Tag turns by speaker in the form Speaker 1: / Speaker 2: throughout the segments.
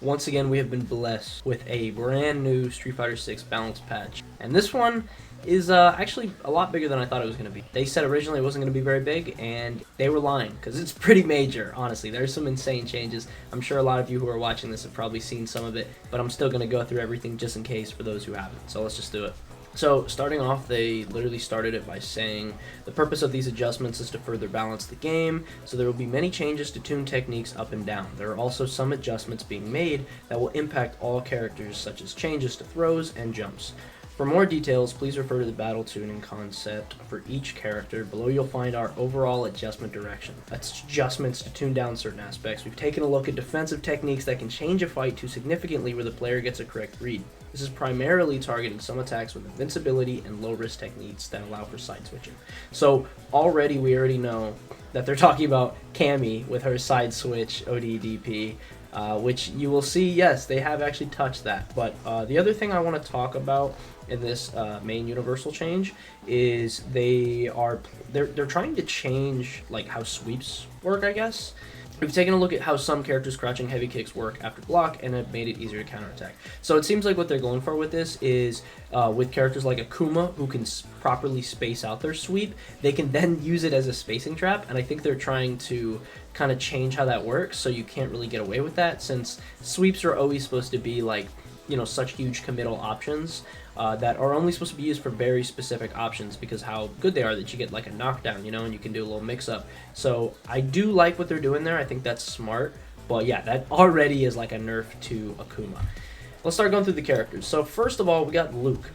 Speaker 1: Once again, we have been blessed with a brand new Street Fighter 6 balance patch. And this one is actually a lot bigger than I thought it was going to be. They said originally it wasn't going to be very big, and they were lying, because it's pretty major, honestly. There's some insane changes. I'm sure a lot of you who are watching this have probably seen some of it, but I'm still going to go through everything just in case for those who haven't. So let's just do it. So starting off, they literally started it by saying the purpose of these adjustments is to further balance the game, so there will be many changes to tune techniques up and down. There are also some adjustments being made that will impact all characters, such as changes to throws and jumps. For more details, please refer to the battle tuning concept for each character. Below you'll find our overall adjustment direction. That's adjustments to tune down certain aspects. We've taken a look at defensive techniques that can change a fight to significantly where the player gets a correct read. This is primarily targeting some attacks with invincibility and low-risk techniques that allow for side switching. So we already know that they're talking about Cammy with her side switch ODDP, which you will see, yes, they have actually touched that. But the other thing I want to talk about in this main universal change is they're trying to change like how sweeps work, I guess. We've taken a look at how some characters crouching heavy kicks work after block and have made it easier to counterattack. So it seems like what they're going for with this is with characters like Akuma, who can properly space out their sweep, they can then use it as a spacing trap, and I think they're trying to kind of change how that works so you can't really get away with that, since sweeps are always supposed to be like, you know, such huge committal options that are only supposed to be used for very specific options because how good they are, that you get like a knockdown, you know, and you can do a little mix-up. So I do like what they're doing there. I think that's smart. But yeah, that already is like a nerf to Akuma. Let's start going through the characters. So first of all, we got Luke.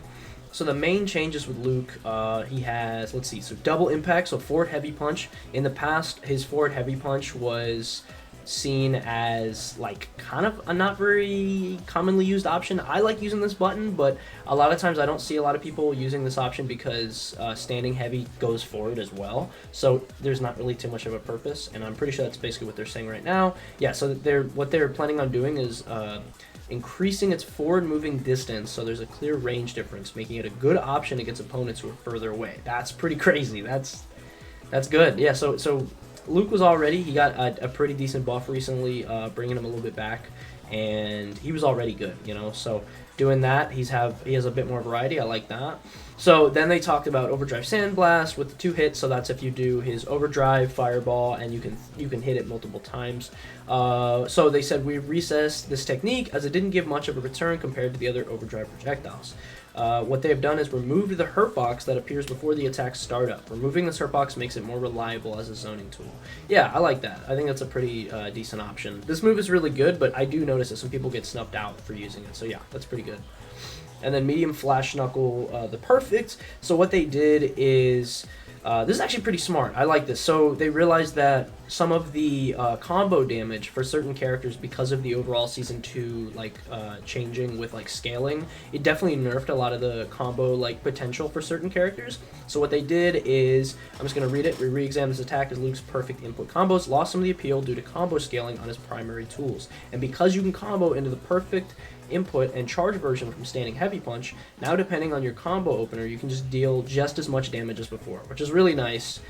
Speaker 1: So the main changes with Luke, he has, let's see, so double impact, so forward heavy punch. In the past, his forward heavy punch was seen as like kind of a not very commonly used option. I like using this button, but a lot of times I don't see a lot of people using this option because standing heavy goes forward as well, so there's not really too much of a purpose, and I'm pretty sure that's basically what they're saying right now. Yeah, so what they're planning on doing is increasing its forward moving distance, so there's a clear range difference, making it a good option against opponents who are further away. That's pretty crazy. That's good. Yeah, so Luke was already, he got a pretty decent buff recently, bringing him a little bit back, and he was already good, you know, so doing that, he has a bit more variety. I like that. So then they talked about Overdrive Sandblast with the 2 hits, so that's if you do his Overdrive Fireball and you can hit it multiple times. So they said we recessed this technique as it didn't give much of a return compared to the other Overdrive projectiles. What they have done is removed the hurt box that appears before the attack startup. Removing this hurt box makes it more reliable as a zoning tool. Yeah, I like that. I think that's a pretty decent option. This move is really good, but I do notice that some people get snubbed out for using it. So yeah, that's pretty good. And then medium flash knuckle, the perfect. So what they did is, this is actually pretty smart. I like this. So they realized that some of the combo damage for certain characters, because of the overall Season 2 like changing with like scaling, it definitely nerfed a lot of the combo like potential for certain characters. So what they did is, I'm just going to read it. We re-examine this attack as Luke's perfect input combos lost some of the appeal due to combo scaling on his primary tools. And because you can combo into the perfect input and charge version from standing heavy punch, now depending on your combo opener, you can just deal just as much damage as before, which is really nice.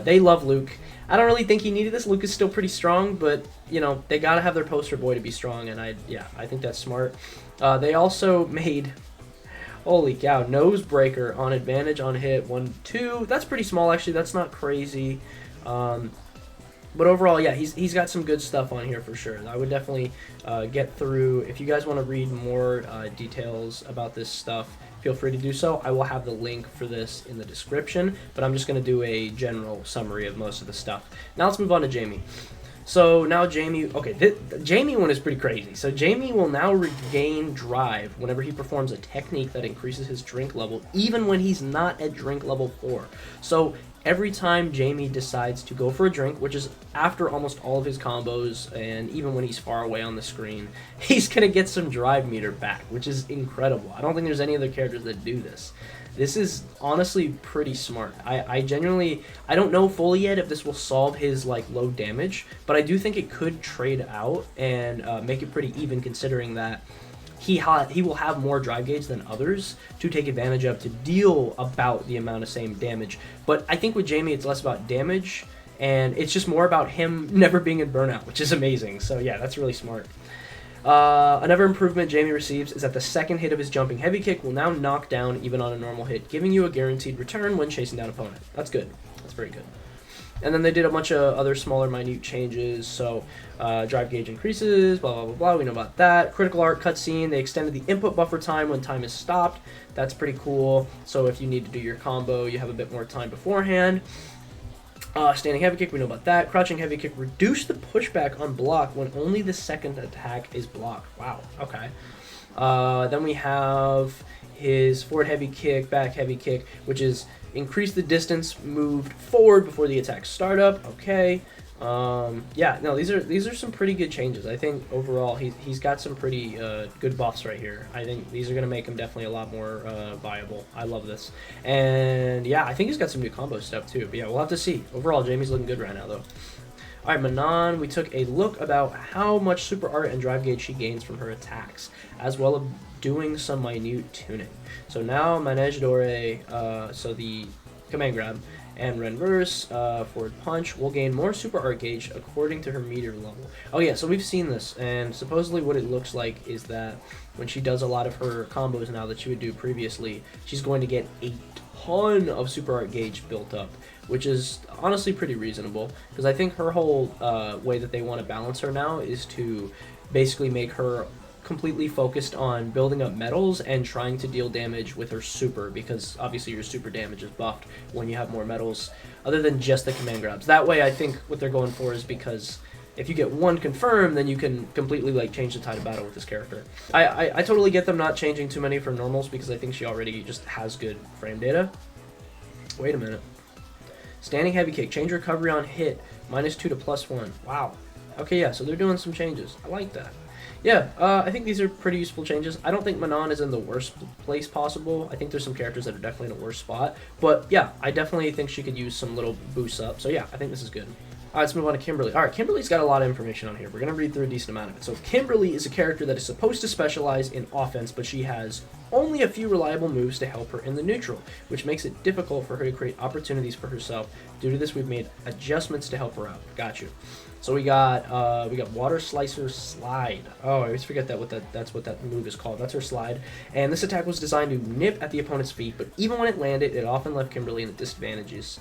Speaker 1: They love Luke. I don't really think he needed this. Luke is still pretty strong, but you know, they gotta have their poster boy to be strong, and I think that's smart. They also made, holy cow, nose breaker on advantage on hit 1-2. That's pretty small actually. That's not crazy. But overall, yeah, he's got some good stuff on here for sure. I would definitely get through. If you guys want to read more details about this stuff, feel free to do so. I will have the link for this in the description, but I'm just going to do a general summary of most of the stuff. Now let's move on to Jamie. So now Jamie, okay, the Jamie one is pretty crazy. So Jamie will now regain drive whenever he performs a technique that increases his drink level, even when he's not at drink level 4. So every time Jamie decides to go for a drink, which is after almost all of his combos, and even when he's far away on the screen, he's going to get some drive meter back, which is incredible. I don't think there's any other characters that do this. This is honestly pretty smart. I genuinely, I don't know fully yet if this will solve his like low damage, but I do think it could trade out and make it pretty even, considering that he will have more drive gauge than others to take advantage of to deal about the amount of same damage. But I think with Jamie, it's less about damage, and it's just more about him never being in burnout, which is amazing. So yeah, that's really smart. Another improvement Jamie receives is that the second hit of his jumping heavy kick will now knock down even on a normal hit, giving you a guaranteed return when chasing down an opponent. That's good. That's very good. And then they did a bunch of other smaller, minute changes. So, drive gauge increases, blah, blah, blah, blah. We know about that. Critical art cutscene. They extended the input buffer time when time is stopped. That's pretty cool. So if you need to do your combo, you have a bit more time beforehand. Standing heavy kick, we know about that. Crouching heavy kick, reduce the pushback on block when only the second attack is blocked. Wow, okay. Then we have his forward heavy kick, back heavy kick, which is increase the distance moved forward before the attack startup. Okay. Yeah, no, these are some pretty good changes. I think overall he's got some pretty good buffs right here. I think these are going to make him definitely a lot more viable. I love this. And yeah, I think he's got some new combo stuff too. But yeah, we'll have to see. Overall, Jamie's looking good right now though. Alright, Manon, we took a look about how much super art and drive gauge she gains from her attacks, as well as doing some minute tuning. So now Manege Dore, so the command grab, and Renverse, forward punch, will gain more super art gauge according to her meter level. Oh yeah, so we've seen this, and supposedly what it looks like is that when she does a lot of her combos now that she would do previously, she's going to get a ton of super art gauge built up, which is honestly pretty reasonable, because I think her whole way that they want to balance her now is to basically make her completely focused on building up metals and trying to deal damage with her super, because obviously your super damage is buffed when you have more metals other than just the command grabs. That way I think what they're going for is because if you get one confirmed, then you can completely like change the tide of battle with this character. I totally get them not changing too many for normals because I think she already just has good frame data. Wait a minute. Standing heavy kick, change recovery on hit, -2 to +1. Wow. Okay, yeah, so they're doing some changes. I like that. Yeah, I think these are pretty useful changes. I don't think Manon is in the worst place possible. I think there's some characters that are definitely in a worse spot. But yeah, I definitely think she could use some little boosts up. So yeah, I think this is good. Alright, let's move on to Kimberly. Alright, Kimberly's got a lot of information on here. We're going to read through a decent amount of it. So Kimberly is a character that is supposed to specialize in offense, but she has only a few reliable moves to help her in the neutral, which makes it difficult for her to create opportunities for herself. Due to this, we've made adjustments to help her out. Got you. So we got Water Slicer Slide. Oh, I always forget that's what that move is called. That's her slide. And this attack was designed to nip at the opponent's feet, but even when it landed, it often left Kimberly in a disadvantageous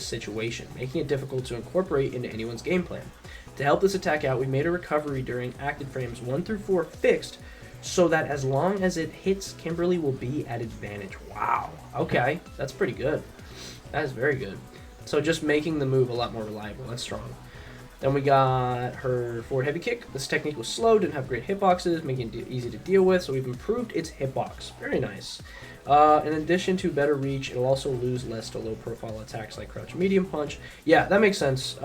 Speaker 1: situation, making it difficult to incorporate into anyone's game plan. To help this attack out, we made a recovery during active frames 1 through 4 fixed, so that as long as it hits, Kimberly will be at advantage. Wow. Okay, that's pretty good. That is very good. So just making the move a lot more reliable. That's strong. Then we got her forward heavy kick. This technique was slow, didn't have great hitboxes, making it easy to deal with, so we've improved its hitbox. Very nice. In addition to better reach, it'll also lose less to low-profile attacks like crouch medium punch. Yeah, that makes sense.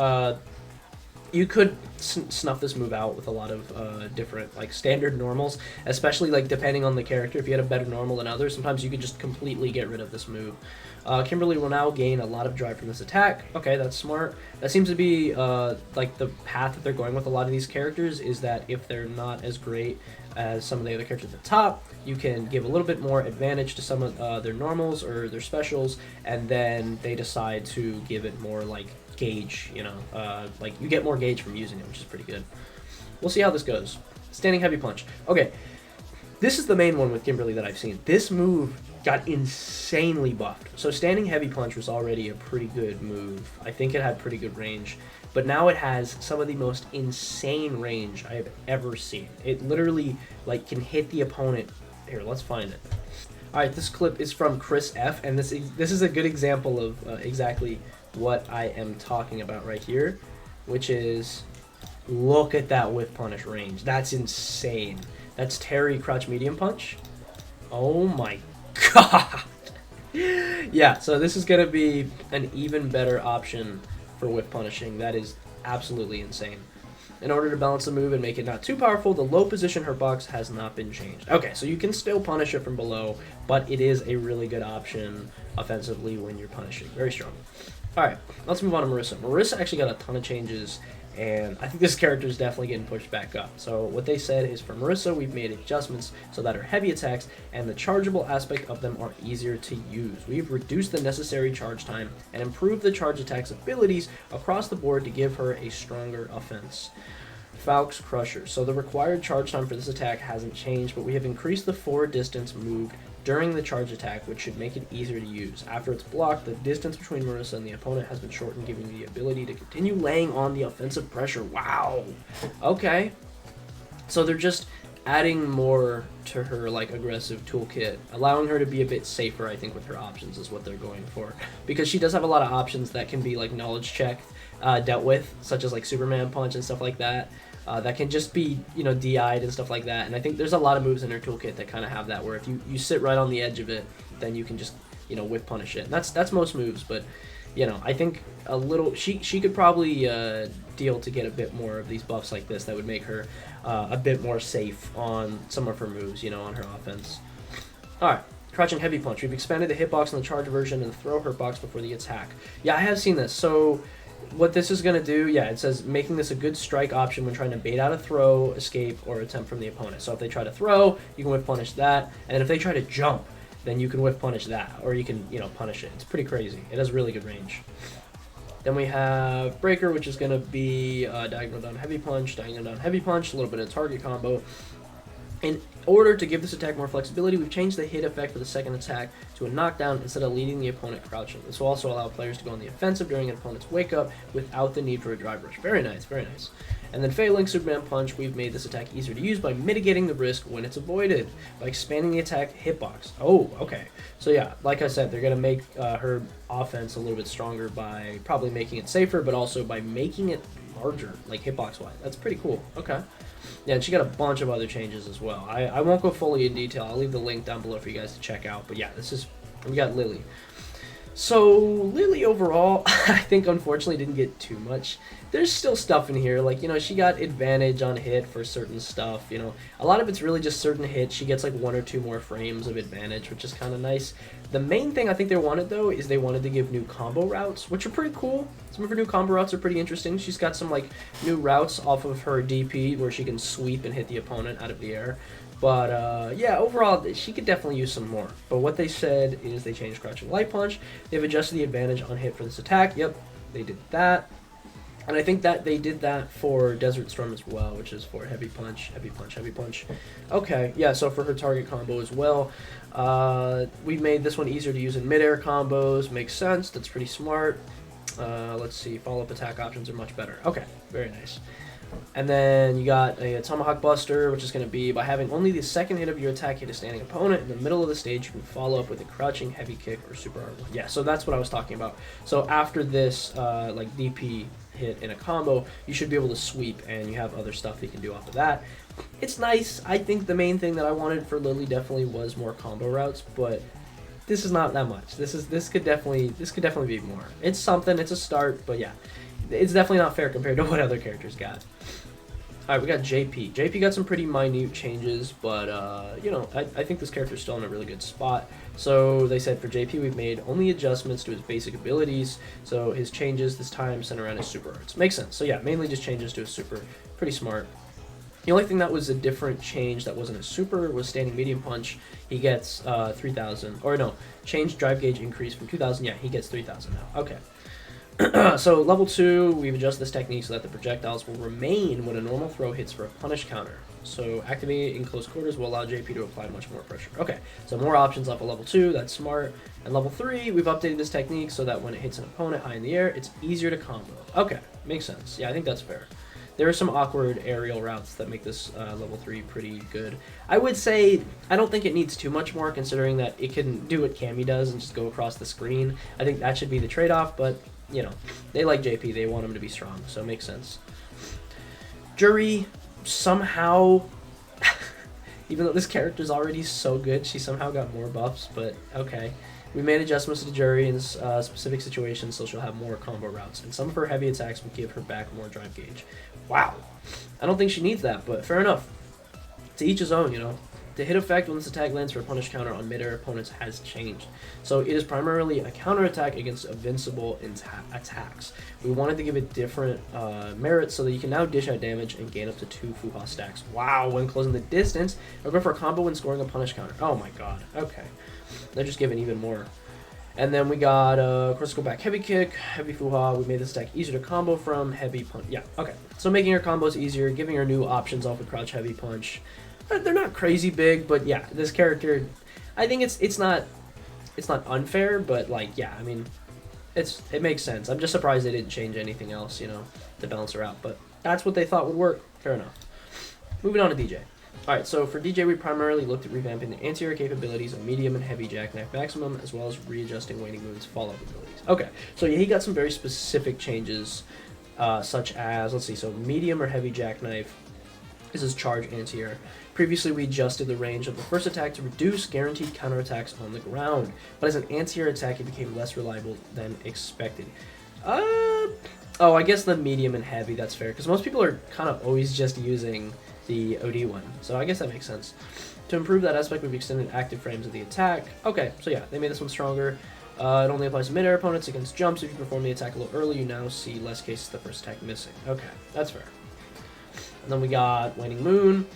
Speaker 1: You could snuff this move out with a lot of different like standard normals, especially like depending on the character. If you had a better normal than others, sometimes you could just completely get rid of this move. Kimberly will now gain a lot of drive from this attack. Okay, that's smart. That seems to be like the path that they're going with a lot of these characters, is that if they're not as great as some of the other characters at the top, you can give a little bit more advantage to some of their normals or their specials, and then they decide to give it more like gauge, you know, like you get more gauge from using it, which is pretty good. We'll see how this goes. Standing heavy punch. Okay, this is the main one with Kimberly that I've seen. This move got insanely buffed. So standing heavy punch was already a pretty good move. I think it had pretty good range, but now it has some of the most insane range I have ever seen. It literally like can hit the opponent. Here, let's find it. All right, this clip is from Chris F, and this is a good example of exactly what I am talking about right here, which is, look at that whiff punish range. That's insane. That's Terry crouch medium punch. Oh my god. Yeah, so this is going to be an even better option for whiff punishing. That is absolutely insane. In order to balance the move and make it not too powerful, the low position hurt box has not been changed. Okay, so you can still punish it from below, but it is a really good option offensively when you're punishing. Very strong. Alright, let's move on to Marissa. Marissa actually got a ton of changes, and I think this character is definitely getting pushed back up. So what they said is for Marissa, we've made adjustments so that her heavy attacks and the chargeable aspect of them are easier to use. We've reduced the necessary charge time and improved the charge attack's abilities across the board to give her a stronger offense. Falk's Crusher. So the required charge time for this attack hasn't changed, but we have increased the forward distance moved during the charge attack, which should make it easier to use. After it's blocked, the distance between Marissa and the opponent has been shortened, giving you the ability to continue laying on the offensive pressure. Wow. Okay. So they're just adding more to her like aggressive toolkit, allowing her to be a bit safer, I think, with her options is what they're going for. Because she does have a lot of options that can be like knowledge checked, dealt with, such as like Superman Punch and stuff like that. That can just be, you know, DI'd and stuff like that. And I think there's a lot of moves in her toolkit that kind of have that, where if you sit right on the edge of it, then you can just, you know, whiff punish it. And that's most moves, but, you know, I think a little, she could probably deal to get a bit more of these buffs like this that would make her a bit more safe on some of her moves, you know, on her offense. Alright, Crouching Heavy Punch. We've expanded the hitbox on the charge version and the throw hurt box before the attack. Yeah, I have seen this. So what this is going to do, yeah, it says making this a good strike option when trying to bait out a throw, escape, or attempt from the opponent. So if they try to throw, you can whiff punish that, and if they try to jump, then you can whiff punish that, or you can, you know, punish it. It's pretty crazy. It has really good range. Then we have Breaker, which is going to be Diagonal Down Heavy Punch, Diagonal Down Heavy Punch, a little bit of target combo. In order to give this attack more flexibility, we've changed the hit effect for the second attack to a knockdown instead of leading the opponent crouching. This will also allow players to go on the offensive during an opponent's wake up without the need for a drive rush. Very nice, very nice. And then Failing Superman Punch, we've made this attack easier to use by mitigating the risk when it's avoided, by expanding the attack hitbox. Oh, okay. So yeah, like I said, they're going to make her offense a little bit stronger by probably making it safer, but also by making it larger, like hitbox-wise. That's pretty cool. Okay. Yeah, and she got a bunch of other changes as well. I won't go fully in detail. I'll leave the link down below for you guys to check out. But yeah, we got Lily. So Lily overall, I think unfortunately didn't get too much. There's still stuff in here, like, you know, she got advantage on hit for certain stuff, you know. A lot of it's really just certain hits. She gets like 1 or 2 more frames of advantage, which is kind of nice. The main thing I think they wanted, though, is they wanted to give new combo routes, which are pretty cool. Some of her new combo routes are pretty interesting. She's got some like new routes off of her DP where she can sweep and hit the opponent out of the air. But, yeah, overall, she could definitely use some more. But what they said is they changed Crouching Light Punch. They've adjusted the advantage on hit for this attack. Yep, they did that. And I think that they did that for Desert Storm as well, which is for Heavy Punch, Heavy Punch, Heavy Punch. Okay, yeah, so for her target combo as well. We made this one easier to use in mid-air combos. Makes sense. That's pretty smart. Let's see. Follow-up attack options are much better. Okay, very nice. And then you got a Tomahawk Buster, which is going to be by having only the second hit of your attack hit a standing opponent in the middle of the stage, you can follow up with a crouching heavy kick or super R1. Yeah, so that's what I was talking about. So after this, like DP hit in a combo, you should be able to sweep, and you have other stuff that you can do off of that. It's nice. I think the main thing that I wanted for Lily definitely was more combo routes, but this is not that much. This could definitely be more. It's something. It's a start, but yeah. It's definitely not fair compared to what other characters got. Alright, we got JP. JP got some pretty minute changes, but, you know, I think this character's still in a really good spot. So they said for JP, we've made only adjustments to his basic abilities, so his changes this time center around his super arts. Makes sense. So yeah, mainly just changes to his super. Pretty smart. The only thing that was a different change that wasn't a super was Standing Medium Punch. He gets 3,000, or no, change drive gauge increase from 2,000. Yeah, he gets 3,000 now. Okay. So level 2, we've adjusted this technique so that the projectiles will remain when a normal throw hits for a punish counter. So activating in close quarters will allow JP to apply much more pressure. Okay, so more options off of level 2, that's smart. And level 3, we've updated this technique so that when it hits an opponent high in the air, it's easier to combo. Okay, makes sense. Yeah, I think that's fair. There are some awkward aerial routes that make this level 3 pretty good. I would say, I don't think it needs too much more, considering that it can do what Cammy does and just go across the screen. I think that should be the trade-off, but, you know, they like JP, they want him to be strong, so it makes sense. Jury, somehow, even though this character's already so good, she somehow got more buffs, but okay. We made adjustments to Jury in specific situations, so she'll have more combo routes, and some of her heavy attacks will give her back more drive gauge. Wow. I don't think she needs that, but fair enough. To each his own, you know. The hit effect when this attack lands for a punish counter on mid-air opponents has changed. So it is primarily a counterattack against invincible attacks. We wanted to give it different merit so that you can now dish out damage and gain up to 2 Fuha stacks. Wow, when closing the distance, or go for a combo when scoring a punish counter. Oh my god, okay. They're just giving even more. And then we got critical back heavy kick, heavy fuha. We made this attack easier to combo from, heavy punch. Yeah, okay. So making her combos easier, giving her new options off of crouch heavy punch. They're not crazy big, but yeah, this character, I think it's not unfair, but like yeah, I mean, it makes sense. I'm just surprised they didn't change anything else, you know, to balance her out. But that's what they thought would work. Fair enough. Moving on to DJ. Alright, so for DJ, we primarily looked at revamping the anti-air capabilities of medium and heavy jackknife maximum, as well as readjusting Waning Moon's follow-up abilities. Okay, so yeah, he got some very specific changes, such as, let's see, so medium or heavy jackknife is his charge anti-air. Previously, we adjusted the range of the first attack to reduce guaranteed counterattacks on the ground, but as an anti-air attack, it became less reliable than expected. Oh, I guess the medium and heavy, that's fair, because most people are kind of always just using the OD one, so I guess that makes sense. To improve that aspect, we've extended active frames of the attack. Okay, so yeah, they made this one stronger. It only applies to mid-air opponents against jumps. If you perform the attack a little early, you now see less cases of the first attack missing. Okay, that's fair. And then we got Waning Moon.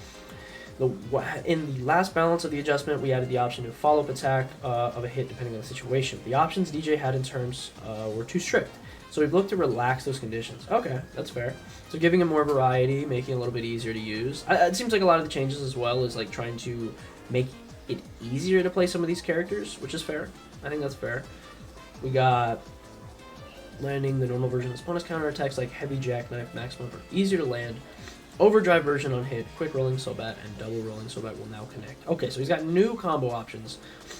Speaker 1: In the last balance of the adjustment, we added the option to follow-up attack of a hit depending on the situation. The options DJ had in terms were too strict, so we've looked to relax those conditions. Okay, that's fair. So giving him more variety, making it a little bit easier to use. It seems like a lot of the changes as well is like trying to make it easier to play some of these characters, which is fair. I think that's fair. We got landing the normal version of bonus counterattacks like heavy jackknife maximum for easier to land. Overdrive version on hit, quick rolling Sobat, and double rolling Sobat will now connect. Okay, so he's got new combo options,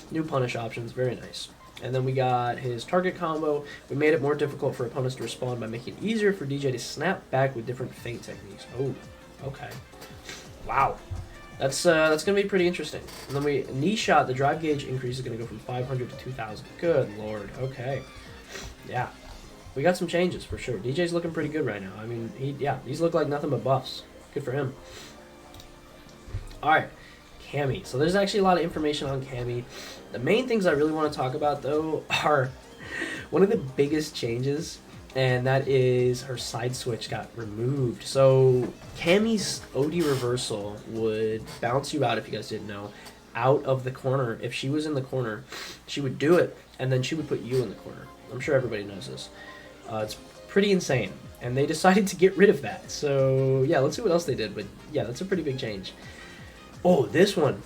Speaker 1: new punish options, very nice. And then we got his target combo. We made it more difficult for opponents to respond by making it easier for DJ to snap back with different feint techniques. Oh, okay. Wow. That's gonna be pretty interesting. And then knee shot, the drive gauge increase is gonna go from 500 to 2,000. Good lord, okay. Yeah. We got some changes for sure. DJ's looking pretty good right now. I mean, he's looked like nothing but buffs. Good for him. Alright, Cammy. So there's actually a lot of information on Cammy. The main things I really want to talk about, though, are one of the biggest changes, and that is her side switch got removed. So Cammy's OD reversal would bounce you out, if you guys didn't know, out of the corner. If she was in the corner, she would do it, and then she would put you in the corner. I'm sure everybody knows this. It's pretty insane, and they decided to get rid of that. So yeah, let's see what else they did, but yeah, that's a pretty big change. Oh, this one's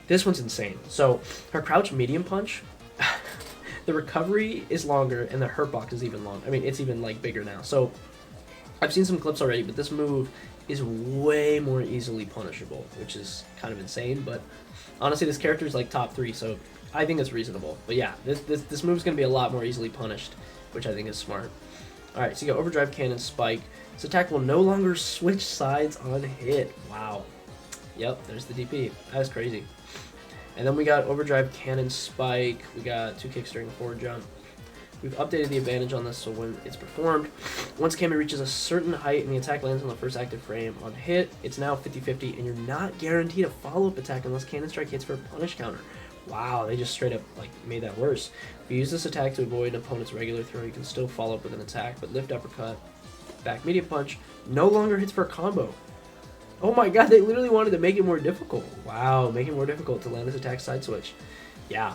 Speaker 1: insane. So her crouch medium punch, the recovery is longer and the hurt box is even longer. I mean, it's even like bigger now. So I've seen some clips already, but this move is way more easily punishable, which is kind of insane. But honestly, this character is like top 3, so I think it's reasonable. But yeah, this move's gonna be a lot more easily punished, which I think is smart. All right, so you got overdrive cannon spike. This attack will no longer switch sides on hit. Wow. Yep, there's the DP. That is crazy. And then we got overdrive cannon spike. We got 2 kicks during forward jump. We've updated the advantage on this so when it's performed, once Cammy reaches a certain height and the attack lands on the first active frame on hit, it's now 50-50, and you're not guaranteed a follow-up attack unless cannon strike hits for a punish counter. Wow, they just straight up like made that worse. If you use this attack to avoid an opponent's regular throw, you can still follow up with an attack, but lift uppercut, back medium punch, no longer hits for a combo. Oh my god, they literally wanted to make it more difficult. Wow, make it more difficult to land this attack side switch. Yeah.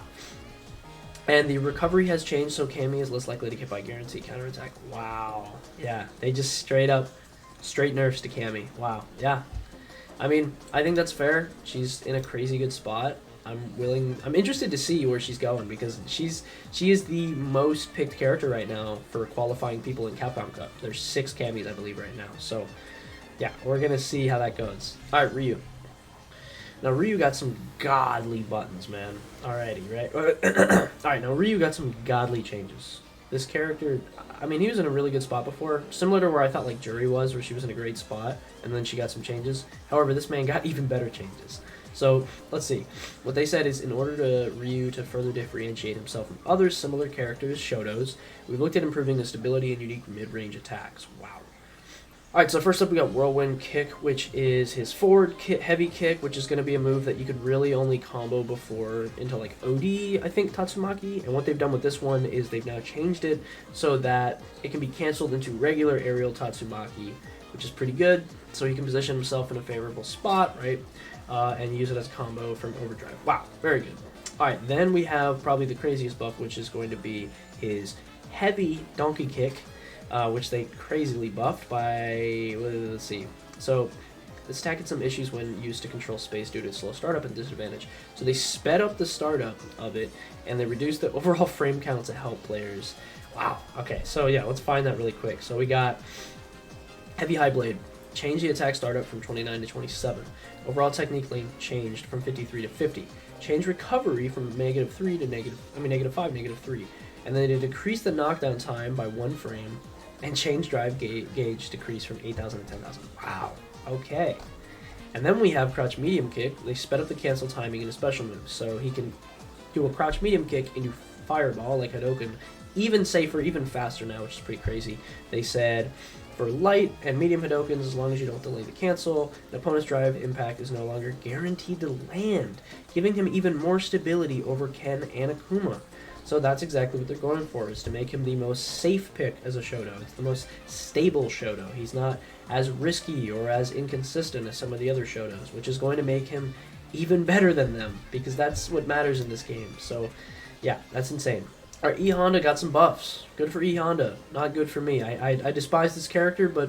Speaker 1: And the recovery has changed, so Cammy is less likely to get by guaranteed counterattack. Wow. Yeah, they just straight nerfs to Cammy. Wow. Yeah. I mean, I think that's fair. She's in a crazy good spot. I'm interested to see where she's going, because she is the most picked character right now for qualifying people in Capcom Cup. There's 6 Cammys, I believe, right now. So yeah, we're gonna see how that goes. All right, Ryu. Now Ryu got some godly buttons, man. Alrighty, right? All right, now Ryu got some godly changes. This character, I mean, he was in a really good spot before, similar to where I thought like Jury was, where she was in a great spot, and then she got some changes. However, this man got even better changes. So let's see. What they said is, in order to Ryu to further differentiate himself from other similar characters, Shotos, we've looked at improving the stability and unique mid-range attacks. Wow. Alright, so first up we got Whirlwind Kick, which is his forward heavy kick, which is going to be a move that you could really only combo before into like OD, I think, Tatsumaki. And what they've done with this one is they've now changed it so that it can be canceled into regular aerial Tatsumaki, which is pretty good. So he can position himself in a favorable spot, right? And use it as a combo from overdrive. Wow, very good. Alright, then we have probably the craziest buff, which is going to be his heavy donkey kick, which they crazily buffed by, let's see. So this attack had some issues when used to control space due to its slow startup and disadvantage. So they sped up the startup of it, and they reduced the overall frame count to help players. Wow, okay, so yeah, let's find that really quick. So we got heavy high blade. Change the attack startup from 29 to 27. Overall technique length changed from 53 to 50. Change recovery from -3 to -5, -3. And then it decreased the knockdown time by 1 frame, and change drive gauge decreased from 8,000 to 10,000. Wow, okay. And then we have crouch medium kick. They sped up the cancel timing in a special move, so he can do a crouch medium kick into fireball like Hadoken, even safer, even faster now, which is pretty crazy. They said for light and medium Hadokens, as long as you don't delay the cancel, the opponent's drive impact is no longer guaranteed to land, giving him even more stability over Ken and Akuma. So that's exactly what they're going for, is to make him the most safe pick as a Shoto. It's the most stable Shoto. He's not as risky or as inconsistent as some of the other Shotos, which is going to make him even better than them, because that's what matters in this game. So yeah, that's insane. Alright, E Honda got some buffs. Good for E Honda. Not good for me. I despise this character, but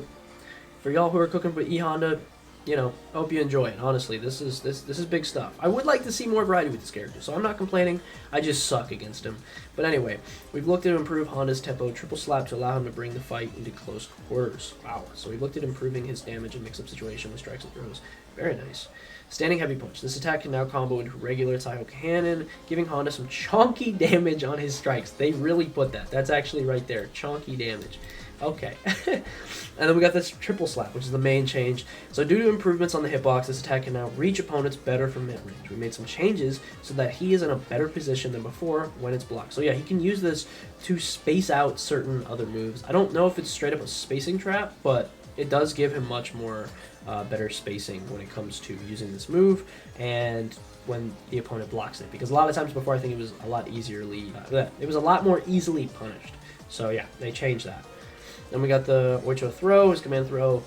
Speaker 1: for y'all who are cooking with E Honda, you know, I hope you enjoy it. Honestly, this is big stuff. I would like to see more variety with this character, so I'm not complaining. I just suck against him. But anyway, we've looked at improve Honda's tempo triple slap to allow him to bring the fight into close quarters. Wow. So we've looked at improving his damage in mix-up situation with strikes and throws. Very nice. Standing heavy punch. This attack can now combo into regular Taiho cannon, giving Honda some chonky damage on his strikes. They really put that. That's actually right there. Chonky damage. Okay. And then we got this triple slap, which is the main change. So due to improvements on the hitbox, this attack can now reach opponents better from mid-range. We made some changes so that he is in a better position than before when it's blocked. So yeah, he can use this to space out certain other moves. I don't know if it's straight up a spacing trap, but it does give him much more better spacing when it comes to using this move and when the opponent blocks it. Because a lot of times before, I think it was a lot it was a lot more easily punished. So yeah, they changed that. Then we got the Oicho throw, his command throw.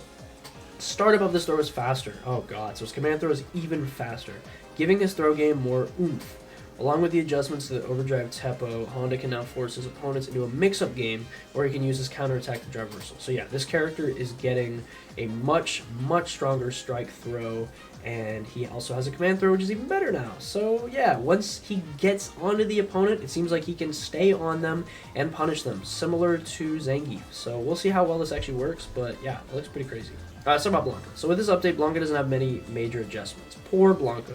Speaker 1: Startup of this throw is faster. Oh god, so his command throw is even faster, giving his throw game more oomph. Along with the adjustments to the overdrive tempo, Honda can now force his opponents into a mix-up game where he can use his counterattack to drive reversal. So yeah, this character is getting a much, much stronger strike throw, and he also has a command throw, which is even better now. So yeah, once he gets onto the opponent, it seems like he can stay on them and punish them, similar to Zangief. So we'll see how well this actually works, but yeah, it looks pretty crazy. So about Blanca. So with this update, Blanca doesn't have many major adjustments. Poor Blanca.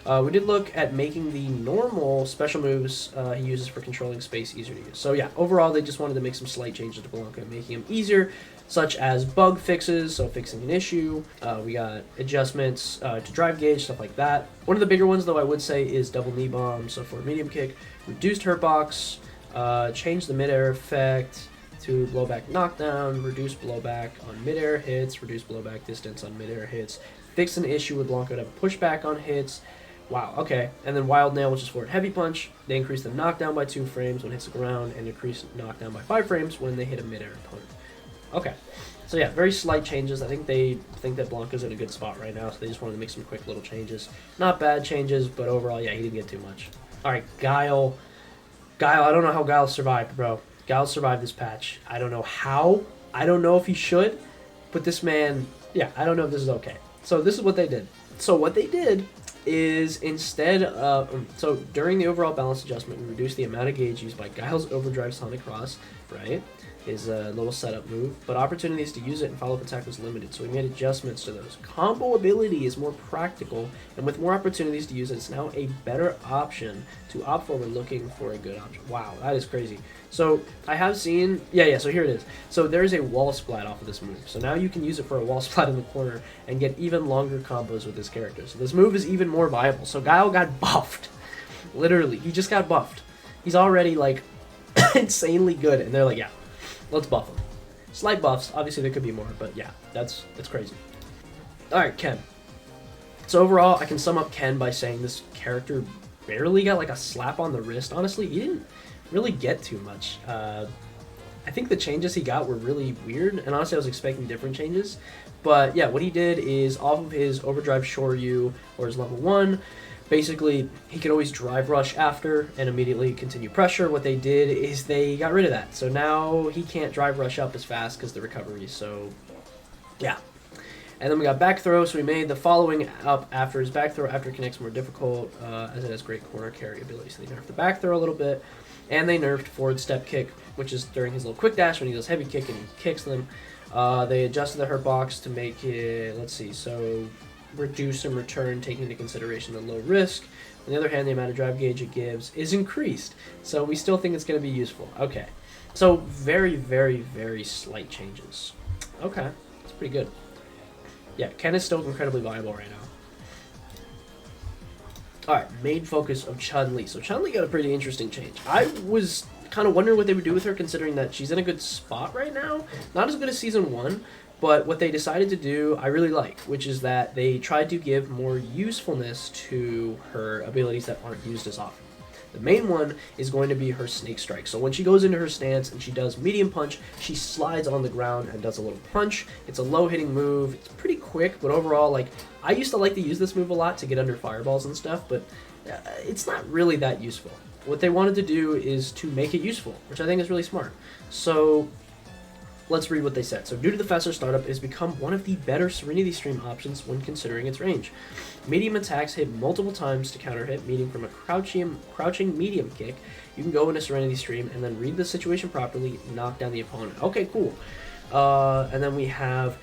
Speaker 1: We did look at making the normal special moves he uses for controlling space easier to use. So yeah, overall they just wanted to make some slight changes to Blanca, making him easier, such as bug fixes, so fixing an issue. We got adjustments to drive gauge, stuff like that. One of the bigger ones, though, I would say is double knee bomb. So for medium kick, reduced hurt box, changed the midair effect to blowback knockdown, reduced blowback on midair hits, reduced blowback distance on midair hits, fixed an issue with Blanca to push back on hits. Wow, okay. And then Wild Nail, which is forward heavy punch. They increase the knockdown by 2 frames when it hits the ground, and increase knockdown by 5 frames when they hit a midair opponent. Okay. So yeah, very slight changes. I think they think that Blanca's in a good spot right now, so they just wanted to make some quick little changes. Not bad changes, but overall, yeah, he didn't get too much. Alright, Guile. Guile, I don't know how Guile survived, bro. Guile survived this patch. I don't know how. I don't know if he should, but this man, yeah, I don't know if this is okay. So this is what they did. So what they did is instead of, so during the overall balance adjustment, we reduced the amount of gauge used by Guile's overdrive Sonic Cross, right? His little setup move, but opportunities to use it and follow-up attack was limited, so we made adjustments to those. Combo ability is more practical, and with more opportunities to use it, it's now a better option to opt for when looking for a good option. Wow, that is crazy. So I have seen, so here it is. So there's a wall splat off of this move, so now you can use it for a wall splat in the corner and get even longer combos with this character. So this move is even more viable. So Guile got buffed. Literally, he just got buffed. He's already like insanely good, and they're like, yeah, let's buff him. Slight buffs. Obviously, there could be more, but yeah, that's crazy. Alright, Ken. So overall, I can sum up Ken by saying this character barely got like a slap on the wrist. Honestly, he didn't really get too much. I think the changes he got were really weird, and honestly I was expecting different changes. But yeah, what he did is off of his overdrive Shoryu or his level 1, basically he could always drive rush after and immediately continue pressure. What they did is they got rid of that. So now he can't drive rush up as fast because the recovery, so yeah. And then we got back throw, so we made the following up after his back throw after connects more difficult, as it has great corner carry ability. So they nerfed the back throw a little bit, and they nerfed forward step kick, which is during his little quick dash when he does heavy kick and he kicks them. They adjusted the hurt box to make it, let's see, so reduce and return taking into consideration the low risk. On the other hand, the amount of drive gauge it gives is increased, so we still think it's going to be useful. Okay, so very, very, very slight changes. Okay, that's pretty good. Yeah, Ken is still incredibly viable right now. Alright, main focus of Chun-Li. So Chun-Li got a pretty interesting change. I was kind of wondering what they would do with her, considering that she's in a good spot right now. Not as good as Season 1, but what they decided to do, I really like, which is that they tried to give more usefulness to her abilities that aren't used as often. The main one is going to be her snake strike. So when she goes into her stance and she does medium punch, she slides on the ground and does a little punch. It's a low hitting move. It's pretty quick, but overall, like, I used to like to use this move a lot to get under fireballs and stuff, but it's not really that useful. What they wanted to do is to make it useful, which I think is really smart. So let's read what they said. So due to the faster startup, it has become one of the better Serenity Stream options when considering its range. Medium attacks hit multiple times to counter hit, meaning from a crouching medium kick, you can go into Serenity Stream and then read the situation properly, knock down the opponent. Okay, cool. And then we have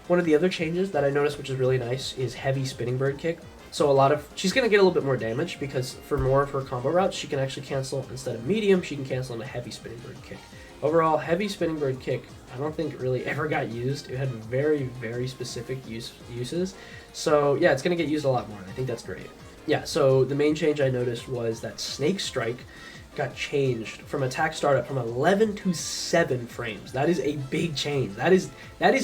Speaker 1: one of the other changes that I noticed, which is really nice, is heavy spinning bird kick. So she's going to get a little bit more damage because for more of her combo routes, she can actually cancel, instead of medium, she can cancel on a heavy spinning bird kick. Overall, heavy spinning bird kick, I don't think it really ever got used. It had very, very specific uses. So yeah, it's going to get used a lot more, and I think that's great. Yeah, so the main change I noticed was that Snake Strike got changed from attack startup from 11 to 7 frames. That is a big change. That is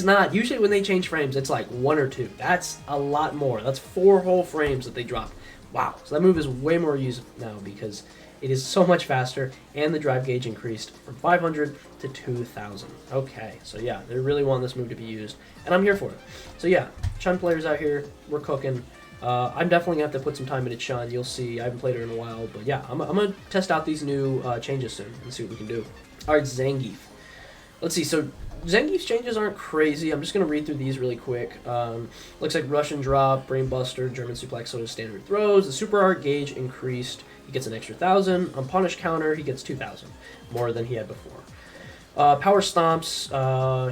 Speaker 1: not, usually when they change frames, it's like 1 or 2. That's a lot more. That's 4 whole frames that they dropped. Wow. So that move is way more used now because it is so much faster, and the drive gauge increased from 500 to 2,000. Okay, so yeah, they really want this move to be used, and I'm here for it. So yeah, Chun players out here, we're cooking. I'm definitely going to have to put some time into Chun. You'll see, I haven't played her in a while, but yeah, I'm going to test out these new changes soon and see what we can do. Alright, Zangief. Let's see, so Zangief's changes aren't crazy. I'm just going to read through these really quick. Looks like Russian drop, Brainbuster, German suplex, so standard throws. The super art gauge increased. He gets an extra 1,000. On punish counter, he gets 2,000, more than he had before. Power stomps,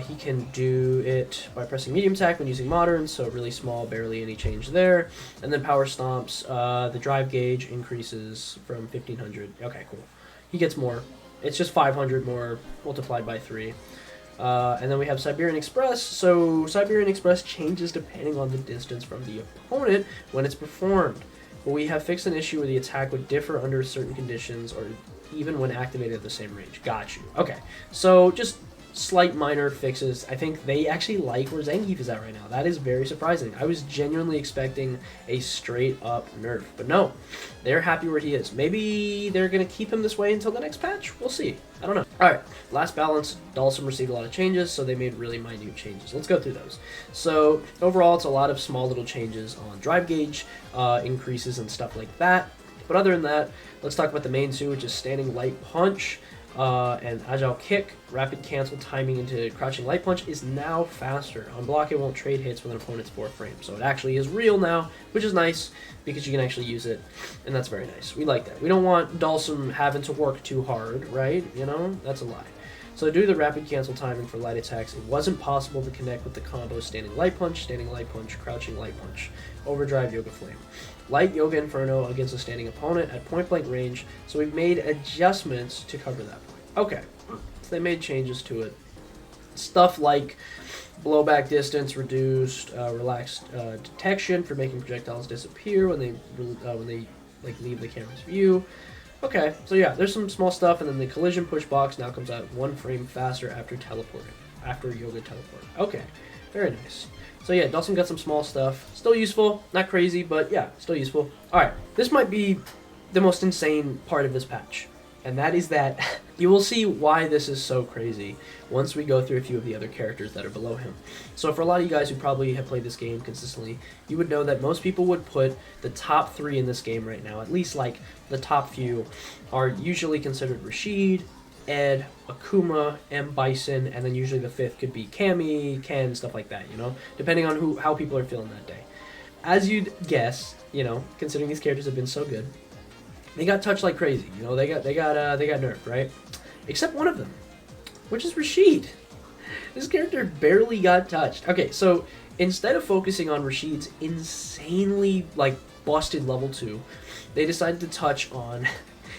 Speaker 1: he can do it by pressing medium attack when using modern, so really small, barely any change there. And then power stomps, the drive gauge increases from 1,500. Okay, cool. He gets more. It's just 500 more multiplied by 3. And then we have Siberian Express. So Siberian Express changes depending on the distance from the opponent when it's performed. But we have fixed an issue where the attack would differ under certain conditions or even when activated at the same range. Got you. Okay, so just slight minor fixes. I think they actually like where Zangief is at right now. That is very surprising. I was genuinely expecting a straight up nerf, but no, they're happy where he is. Maybe they're going to keep him this way until the next patch. We'll see. I don't know. Alright, last balance. Dalsum received a lot of changes, so they made really minute changes. Let's go through those. So overall, it's a lot of small little changes on drive gauge, increases and stuff like that. But other than that, let's talk about the main two, which is standing light punch and agile kick. Rapid cancel timing into crouching light punch is now faster. On block, it won't trade hits with an opponent's 4 frame. So it actually is real now, which is nice because you can actually use it, and that's very nice. We like that. We don't want Dalsum having to work too hard, right? You know, that's a lie. So due to the rapid cancel timing for light attacks, it wasn't possible to connect with the combo standing light punch, crouching light punch, overdrive yoga flame. Light yoga inferno against a standing opponent at point blank range, so we've made adjustments to cover that point. Okay, so they made changes to it. Stuff like blowback distance reduced, relaxed detection for making projectiles disappear when they like leave the camera's view. Okay, so yeah, there's some small stuff, and then the collision push box now comes out 1 frame faster after teleporting, after yoga teleport. Okay, very nice. So yeah, Dalsum got some small stuff. Still useful, not crazy, but yeah, still useful. Alright, this might be the most insane part of this patch. and that is that you will see why this is so crazy once we go through a few of the other characters that are below him. So for a lot of you guys who probably have played this game consistently, you would know that most people would put the top 3 in this game right now, at least like the top few, are usually considered Rashid, Ed, Akuma, M. Bison, and then usually the 5th could be Cammy, Ken, stuff like that, you know, depending on how people are feeling that day. As you'd guess, you know, considering these characters have been so good, they got touched like crazy. You know, they got nerfed, right? Except one of them, which is Rashid. This character barely got touched. Okay, so instead of focusing on Rashid's insanely like busted level 2, they decided to touch on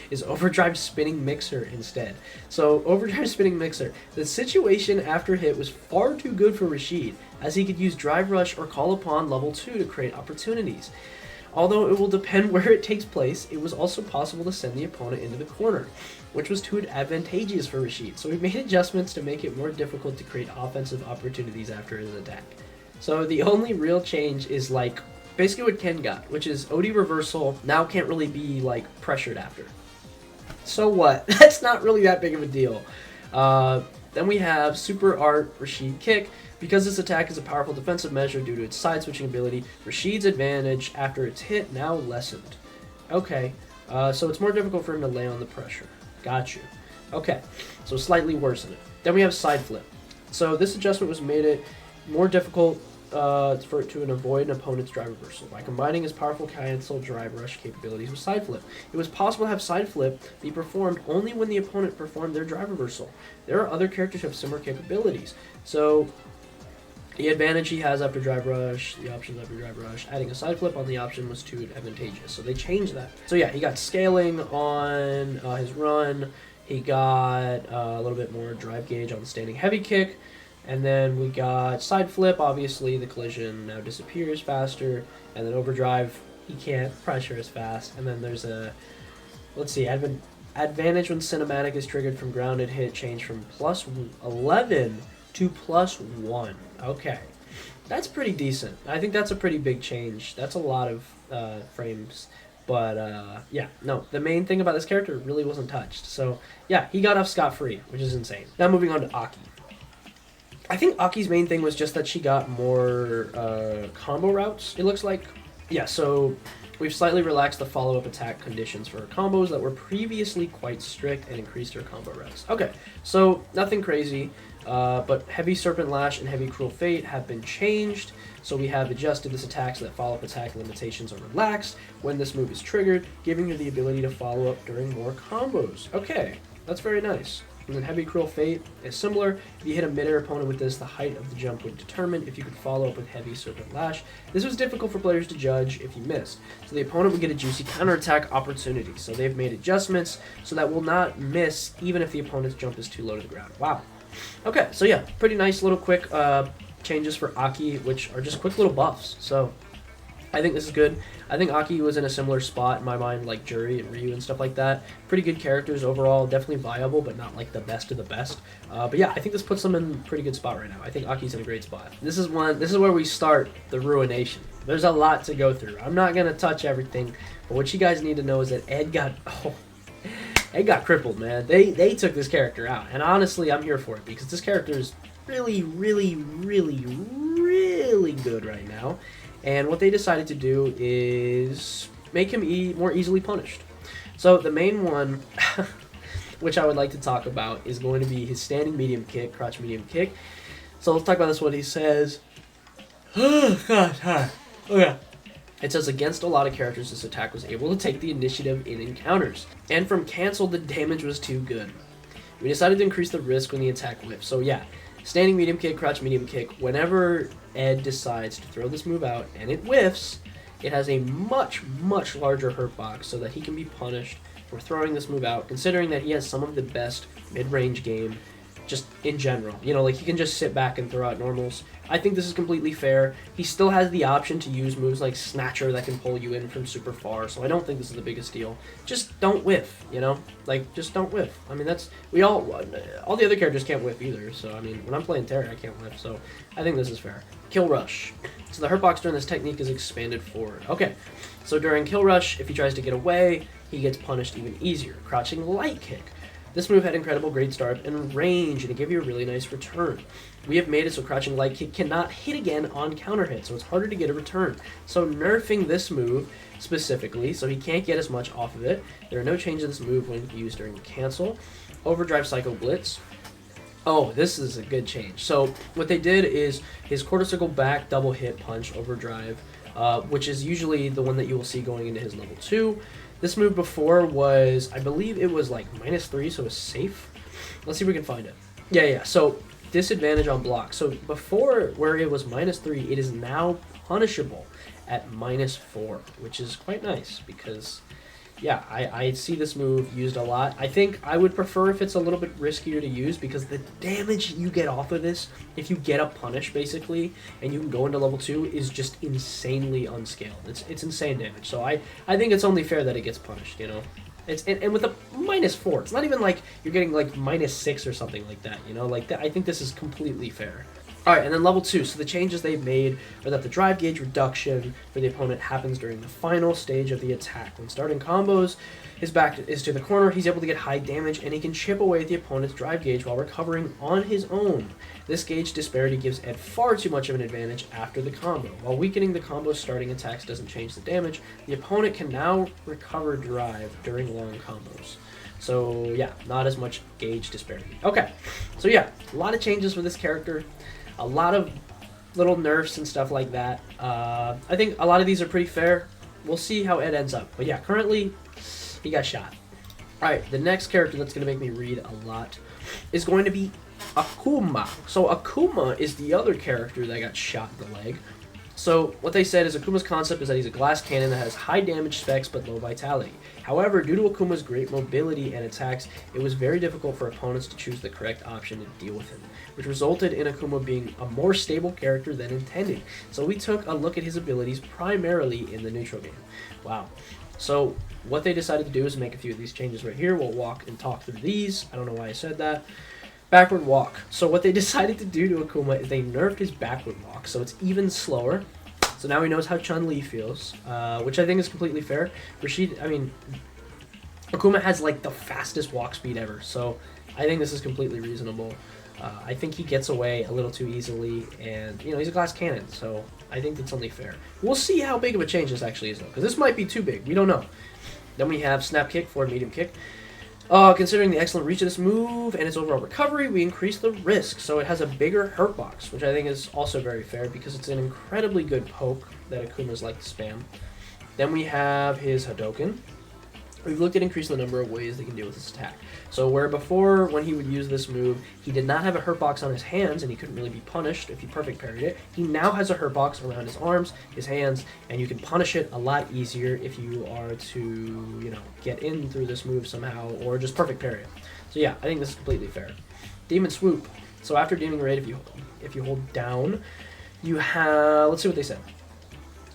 Speaker 1: is Overdrive Spinning Mixer instead. So Overdrive Spinning Mixer, the situation after hit was far too good for Rashid, as he could use Drive Rush or Call Upon level 2 to create opportunities. Although it will depend where it takes place, it was also possible to send the opponent into the corner, which was too advantageous for Rashid, so he made adjustments to make it more difficult to create offensive opportunities after his attack. So the only real change is like basically what Ken got, which is OD reversal now can't really be like pressured after. So what? That's not really that big of a deal. Then we have Super Art Rashid Kick. Because this attack is a powerful defensive measure due to its side switching ability, Rashid's advantage after its hit now lessened. Okay, so it's more difficult for him to lay on the pressure. Got you. Okay, so slightly worsen it. Then we have Side Flip. So this adjustment was made it more difficult for it to avoid an opponent's drive reversal by combining his powerful cancel drive rush capabilities with Side Flip. It was possible to have Side Flip be performed only when the opponent performed their drive reversal. There are other characters who have similar capabilities. So the advantage he has after Drive Rush, the options after Drive Rush, adding a Side Flip on the option was too advantageous. So they changed that. So yeah, he got scaling on his run. He got a little bit more drive gauge on the standing heavy kick. And then we got Side Flip. Obviously, the collision now disappears faster. And then Overdrive, he can't pressure as fast. And then there's a, let's see, advantage when cinematic is triggered from grounded hit change from plus 11 to plus 1. Okay, that's pretty decent. I think that's a pretty big change. That's a lot of frames. But yeah, no, the main thing about this character really wasn't touched. So yeah, he got off scot-free, which is insane. Now moving on to Aki. I think Aki's main thing was just that she got more combo routes, it looks like. Yeah, so we've slightly relaxed the follow-up attack conditions for her combos that were previously quite strict and increased her combo routes. Okay, so nothing crazy, but Heavy Serpent Lash and Heavy Cruel Fate have been changed. So we have adjusted this attack so that follow-up attack limitations are relaxed when this move is triggered, giving her the ability to follow up during more combos. Okay, that's very nice. And then Heavy Cruel Fate is similar. If you hit a mid-air opponent with this, the height of the jump would determine if you could follow up with Heavy Serpent Lash. This was difficult for players to judge if you missed, so the opponent would get a juicy counterattack opportunity. So they've made adjustments so that will not miss even if the opponent's jump is too low to the ground. Wow. Okay, so yeah, pretty nice little quick changes for Aki, which are just quick little buffs. So I think this is good. I think Aki was in a similar spot in my mind like Juri and Ryu and stuff like that. Pretty good characters overall, definitely viable, but not like the best of the best. But yeah, I think this puts them in a pretty good spot right now. I think Aki's in a great spot. This is where we start the ruination. There's a lot to go through. I'm not gonna touch everything, but what you guys need to know is that Ed got crippled, man. They took this character out, and honestly, I'm here for it because this character is really, really, really, really good right now. And what they decided to do is make him more easily punished. So the main one, which I would like to talk about, is going to be his standing medium kick, crouch medium kick. So let's talk about this, what he says. Oh, gosh. Okay. It says, against a lot of characters, this attack was able to take the initiative in encounters. And from cancel, the damage was too good. We decided to increase the risk when the attack whiffs. So yeah, standing medium kick, crouch medium kick, whenever Ed decides to throw this move out and it whiffs, it has a much, much larger hurt box so that he can be punished for throwing this move out, considering that he has some of the best mid-range game just in general. You know, like he can just sit back and throw out normals. I think this is completely fair. He still has the option to use moves like Snatcher that can pull you in from super far, so I don't think this is the biggest deal. Just don't whiff, you know? Like, just don't whiff. I mean, that's... all the other characters can't whiff either, so, I mean, when I'm playing Terry, I can't whiff, so I think this is fair. Kill Rush. So the hurt box during this technique is expanded forward. Okay, so during Kill Rush, if he tries to get away, he gets punished even easier. Crouching Light Kick. This move had incredible great start and range, and it gave you a really nice return. We have made it so Crouching Light Kick cannot hit again on counter hit, so it's harder to get a return. So nerfing this move specifically, so he can't get as much off of it. There are no changes to this move when used during cancel. Overdrive Psycho Blitz. Oh, this is a good change. So what they did is his quarter circle back double hit punch overdrive, which is usually the one that you will see going into his level 2. This move before was, I believe it was like -3, so it was safe. Let's see if we can find it. Yeah. So disadvantage on block. So before, where it was -3, it is now punishable at -4, which is quite nice because, yeah, I see this move used a lot. I think I would prefer if it's a little bit riskier to use because the damage you get off of this, if you get a punish basically, and you can go into level 2, is just insanely unscaled. It's insane damage. So I think it's only fair that it gets punished, you know? And with a -4, it's not even like you're getting like -6 or something like that, you know? Like that, I think this is completely fair. Alright, and then level 2. So the changes they've made are that the drive gauge reduction for the opponent happens during the final stage of the attack. When starting combos, his back is to the corner, he's able to get high damage, and he can chip away at the opponent's drive gauge while recovering on his own. This gauge disparity gives Ed far too much of an advantage after the combo. While weakening the combo's starting attacks doesn't change the damage, the opponent can now recover drive during long combos. So yeah, not as much gauge disparity. Okay, so yeah, a lot of changes for this character. A lot of little nerfs and stuff like that. I think a lot of these are pretty fair. We'll see how Ed ends up. But yeah, currently, he got shot. Alright, the next character that's going to make me read a lot is going to be Akuma. So Akuma is the other character that got shot in the leg. So what they said is Akuma's concept is that he's a glass cannon that has high damage specs but low vitality. However, due to Akuma's great mobility and attacks, it was very difficult for opponents to choose the correct option to deal with him, which resulted in Akuma being a more stable character than intended. So we took a look at his abilities primarily in the neutral game. Wow. So what they decided to do is make a few of these changes right here. We'll walk and talk through these. I don't know why I said that. Backward walk. So what they decided to do to Akuma is they nerfed his backward walk, so it's even slower. So now he knows how Chun-Li feels, which I think is completely fair. Akuma has like the fastest walk speed ever, so I think this is completely reasonable. I think he gets away a little too easily, and you know he's a glass cannon, so I think that's only fair. We'll see how big of a change this actually is though, because this might be too big. We don't know. Then we have snap kick, forward medium kick. Considering the excellent reach of this move and its overall recovery, we increase the risk, so it has a bigger hurt box, which I think is also very fair because it's an incredibly good poke that Akumas like to spam. Then we have his Hadoken. We've looked at increasing the number of ways they can deal with this attack. So where before, when he would use this move, he did not have a hurt box on his hands and he couldn't really be punished if he perfect parried it, he now has a hurt box around his arms, his hands, and you can punish it a lot easier if you are to, you know, get in through this move somehow or just perfect parry it. So yeah, I think this is completely fair. Demon Swoop. So after Demon Raid, if you hold down, you have, let's see what they said.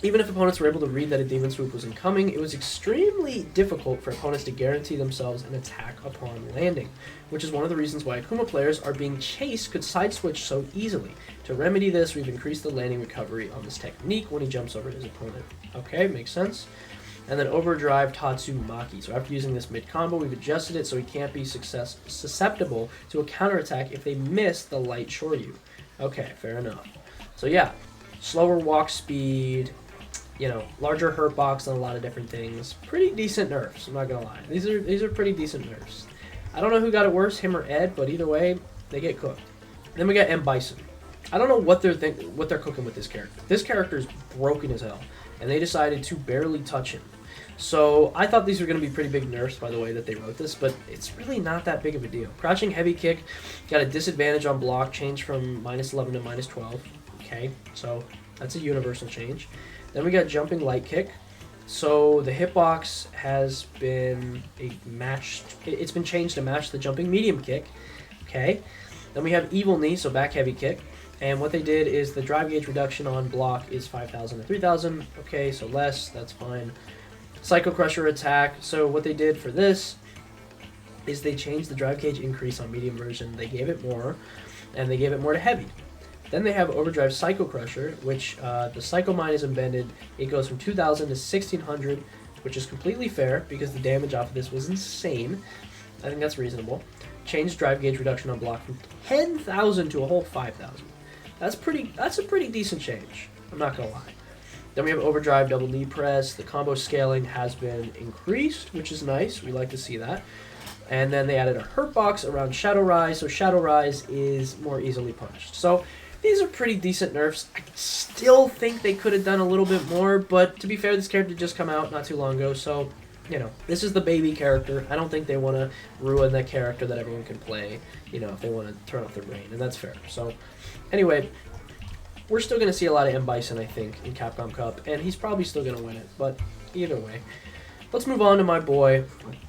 Speaker 1: Even if opponents were able to read that a Demon Swoop was incoming, it was extremely difficult for opponents to guarantee themselves an attack upon landing, which is one of the reasons why Akuma players are being chased could side switch so easily. To remedy this, we've increased the landing recovery on this technique when he jumps over his opponent. Okay, makes sense. And then Overdrive Tatsumaki. So after using this mid-combo, we've adjusted it so he can't be susceptible to a counterattack if they miss the light Shoryu. Okay, fair enough. So yeah, slower walk speed, you know, larger hurt box and a lot of different things. Pretty decent nerfs, I'm not gonna lie. These are pretty decent nerfs. I don't know who got it worse, him or Ed, but either way, they get cooked. Then we got M. Bison. I don't know what they're cooking with this character. This character is broken as hell, and they decided to barely touch him. So I thought these were going to be pretty big nerfs by the way that they wrote this, but it's really not that big of a deal. Crouching heavy kick got a disadvantage on block, changed from -11 to -12. Okay, so that's a universal change. Then we got jumping light kick. So the hitbox has been it's been changed to match the jumping medium kick. Okay. Then we have Evil Knee, so back heavy kick. And what they did is the drive gauge reduction on block is 5,000 to 3,000. Okay, so less, that's fine. Psycho Crusher attack. So what they did for this is they changed the drive gauge increase on medium version. They gave it more, and they gave it more to heavy. Then they have Overdrive Psycho Crusher, which the Psycho Mine is embedded. It goes from 2,000 to 1,600, which is completely fair because the damage off of this was insane. I think that's reasonable. Changed drive gauge reduction on block from 10,000 to a whole 5,000. That's a pretty decent change. I'm not gonna lie. Then we have Overdrive Double Knee Press. The combo scaling has been increased, which is nice. We like to see that. And then they added a hurt box around Shadow Rise, so Shadow Rise is more easily punched. So these are pretty decent nerfs. I still think they could have done a little bit more, but to be fair, this character just come out not too long ago, so, you know, this is the baby character. I don't think they want to ruin that character that everyone can play, you know, if they want to turn off their brain, and that's fair. So, anyway, we're still going to see a lot of M. Bison, I think, in Capcom Cup, and he's probably still going to win it, but either way. Let's move on to my boy.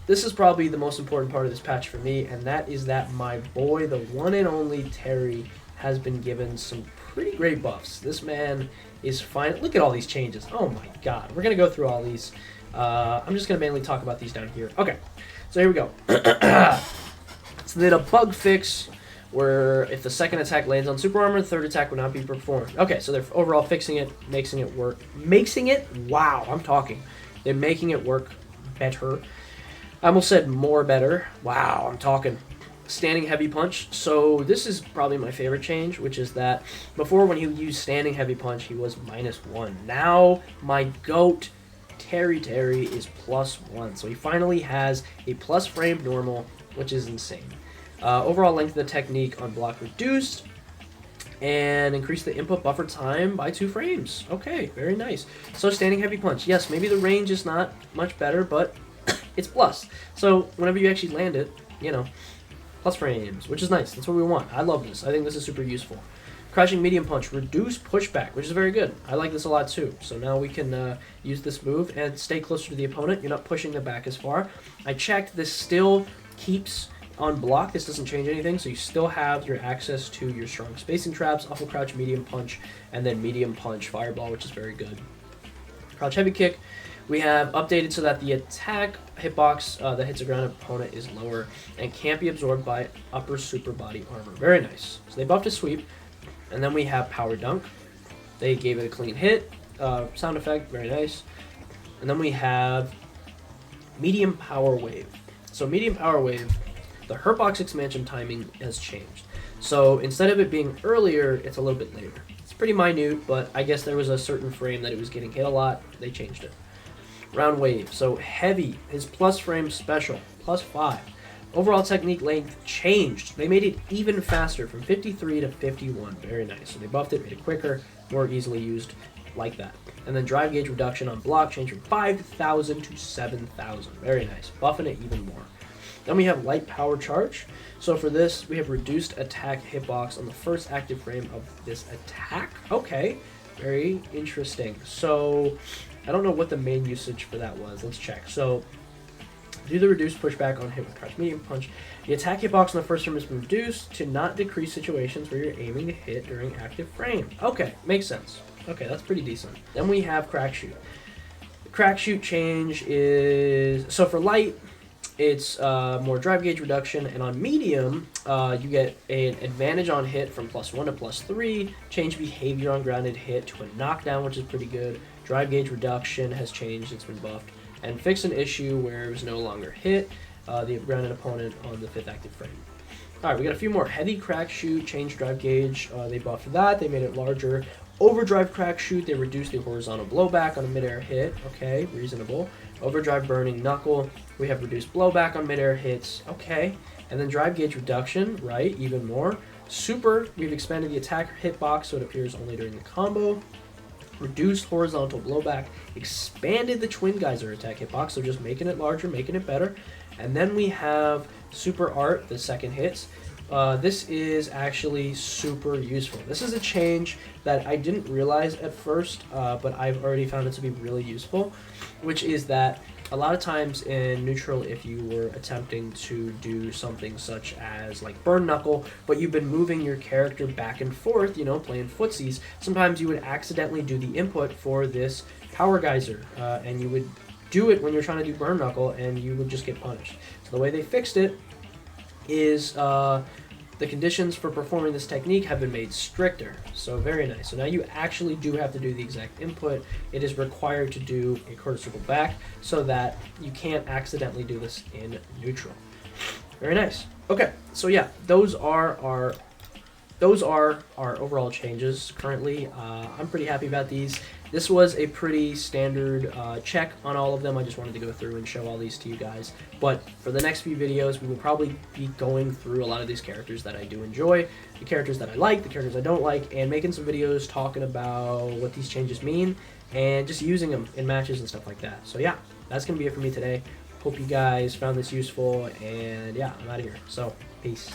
Speaker 1: This is probably the most important part of this patch for me, and that is that my boy, the one and only Terry, has been given some pretty great buffs. This man is fine. Look at all these changes. Oh my god. We're going to go through all these. I'm just going to mainly talk about these down here. Okay, so here we go. So they did a bug fix where if the second attack lands on super armor, the third attack would not be performed. Okay, so they're overall fixing it, making it work. Wow, I'm talking. They're making it work better. I almost said more better. Wow, I'm talking. Standing heavy punch. So this is probably my favorite change, which is that before when he used standing heavy punch, he was -1. Now my GOAT Terry is +1. So he finally has a plus frame normal, which is insane. Overall length of the technique on block reduced, and increase the input buffer time by 2 frames. Okay, very nice. So standing heavy punch. Yes, maybe the range is not much better, but it's plus. So whenever you actually land it, you know, plus frames, which is nice. That's what we want. I love this. I think this is super useful. Crashing medium punch, reduce pushback, which is very good. I like this a lot too. So now we can use this move and stay closer to the opponent. You're not pushing them back as far. I checked. This still keeps on block. This doesn't change anything, so you still have your access to your strong spacing traps, awful crouch, medium punch, and then medium punch fireball, which is very good. Crouch heavy kick, we have updated so that the attack hitbox that hits a ground opponent is lower and can't be absorbed by upper super body armor. Very nice. So they buffed a sweep, and then we have power dunk. They gave it a clean hit, sound effect, very nice. And then we have medium power wave. So medium power wave, the Hurtbox expansion timing has changed. So instead of it being earlier, it's a little bit later. It's pretty minute, but I guess there was a certain frame that it was getting hit a lot. They changed it. Round wave. So heavy, his plus frame special, +5. Overall technique length changed. They made it even faster from 53 to 51. Very nice. So they buffed it, made it quicker, more easily used, like that. And then drive gauge reduction on block changed from 5,000 to 7,000. Very nice. Buffing it even more. Then we have light power charge. So for this, we have reduced attack hitbox on the first active frame of this attack. Okay, very interesting. So I don't know what the main usage for that was. Let's check. So do the reduced pushback on hit with crouch medium punch. The attack hitbox on the first frame is reduced to not decrease situations where you're aiming to hit during active frame. Okay, makes sense. Okay, that's pretty decent. Then we have crack shoot. The crack shoot change is, so for light, it's more drive gauge reduction, and on medium, you get an advantage on hit from +1 to +3, change behavior on grounded hit to a knockdown, which is pretty good. Drive gauge reduction has changed, it's been buffed, and fix an issue where it was no longer hit the grounded opponent on the 5th active frame. Alright, we got a few more. Heavy crack shoot, change drive gauge, they buffed that, they made it larger. Overdrive crack shoot, they reduced the horizontal blowback on a midair hit, okay, reasonable. Overdrive burning knuckle, we have reduced blowback on midair hits, okay. And then drive gauge reduction, right, even more. Super, we've expanded the attack hitbox so it appears only during the combo. Reduced horizontal blowback, expanded the twin geyser attack hitbox, so just making it larger, making it better. And then we have super art, the second hits. This is actually super useful. This is a change that I didn't realize at first, but I've already found it to be really useful, which is that a lot of times in neutral, if you were attempting to do something such as like burn knuckle, but you've been moving your character back and forth, you know, playing footsies, sometimes you would accidentally do the input for this power geyser, and you would do it when you're trying to do burn knuckle, and you would just get punished. So the way they fixed it is the conditions for performing this technique have been made stricter. So very nice. So now you actually do have to do the exact input. It is required to do a quarter circle back so that you can't accidentally do this in neutral. Very nice. Okay, so yeah, those are our overall changes currently. I'm pretty happy about these. This was a pretty standard check on all of them. I just wanted to go through and show all these to you guys. But for the next few videos, we will probably be going through a lot of these characters that I do enjoy, the characters that I like, the characters I don't like, and making some videos talking about what these changes mean and just using them in matches and stuff like that. So yeah, that's going to be it for me today. Hope you guys found this useful, and yeah, I'm out of here. So, peace.